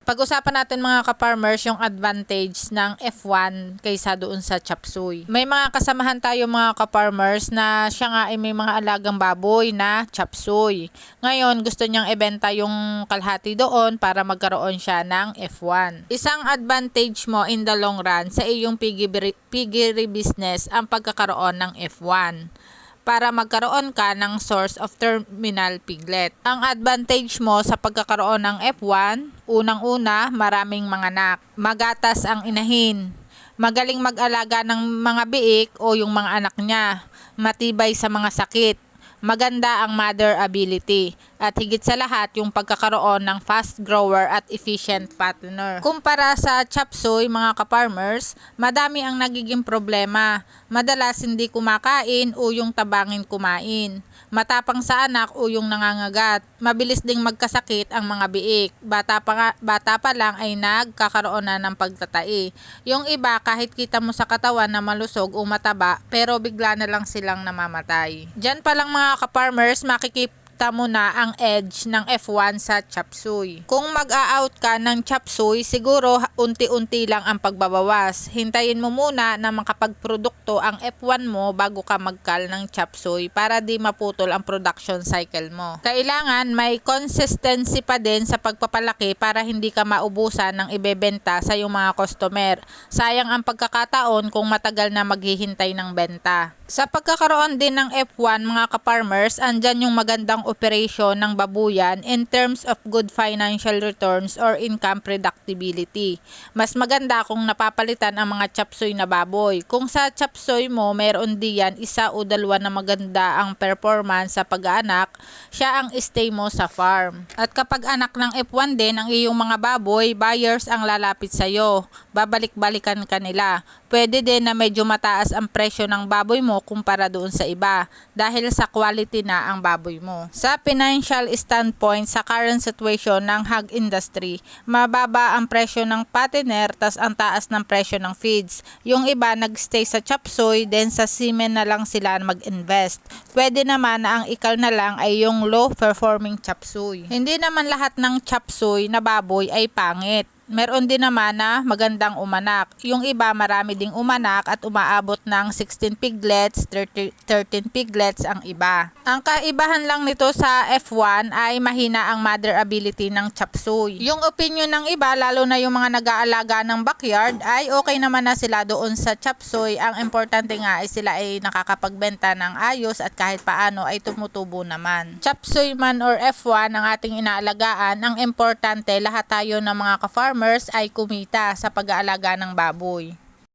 Pag-usapan natin mga ka-farmers yung advantage ng F1 kaysa doon sa chapsuy. May mga kasamahan tayo mga ka-farmers na siya nga ay may mga alagang baboy na chapsuy. Ngayon gusto niyang ibenta yung kalahati doon para magkaroon siya ng F1. Isang advantage mo in the long run sa iyong piggery business ang pagkakaroon ng F1. Para magkaroon ka ng source of terminal piglet. Ang advantage mo sa pagkakaroon ng F1, unang-una, maraming mga anak. Magatas ang inahin. Magaling mag-alaga ng mga biik o yung mga anak niya. Matibay sa mga sakit. Maganda ang mother ability. At higit sa lahat, yung pagkakaroon ng fast grower at efficient fattener. Kumpara sa chapsuy, mga ka-farmers, madami ang nagiging problema. Madalas hindi kumakain o yung tabangin kumain. Matapang sa anak o yung nangangagat. Mabilis ding magkasakit ang mga biik. Bata pa lang ay nagkakaroon na ng pagtatai. Yung iba kahit kita mo sa katawan na malusog o mataba pero bigla na lang silang namamatay. Diyan pa lang mga ka-farmers makikita mo na ang edge ng F1 sa chapsuy. Kung mag-a-out ka ng chapsuy, siguro unti-unti lang ang pagbabawas. Hintayin mo muna na makapagprodukto ang F1 mo bago ka magkal ng chapsuy para di maputol ang production cycle mo. Kailangan may consistency pa din sa pagpapalaki para hindi ka maubusan ng ibebenta sa iyong mga customer. Sayang ang pagkakataon kung matagal na maghihintay ng benta. Sa pagkakaroon din ng F1 mga ka-farmers, andyan yung magandang operation ng babuyan in terms of good financial returns or income predictability. Mas maganda kung napapalitan ang mga chapsuy na baboy. Kung sa chapsuy mo mayroon diyan isa o dalawa na maganda ang performance sa pag-aanak, siya ang stay mo sa farm. At kapag anak ng F1 din ang iyong mga baboy, buyers ang lalapit sa iyo. Babalik-balikan ka nila. Pwede din na medyo mataas ang presyo ng baboy mo kumpara doon sa iba dahil sa quality na ang baboy mo. Sa financial standpoint, sa current situation ng hog industry, mababa ang presyo ng fattener tas ang taas ng presyo ng feeds. Yung iba nagstay sa chapsuy, then sa semen na lang sila mag-invest. Pwede naman na ang ikal na lang ay yung low performing chapsuy. Hindi naman lahat ng chapsuy na baboy ay pangit. Meron din naman na magandang umanak. Yung iba marami ding umanak at umaabot ng 16 piglets, 13 piglets ang iba. Ang kaibahan lang nito sa F1 ay mahina ang mother ability ng chapsuy. Yung opinion ng iba, lalo na yung mga nag-aalaga ng backyard, ay okay naman na sila doon sa chapsuy. Ang importante nga ay sila ay nakakapagbenta ng ayos at kahit paano ay tumutubo naman. Chapsuy man or F1 ang ating inaalagaan, ang importante lahat tayo ng mga ka-farmers ay kumita sa pag-aalaga ng baboy.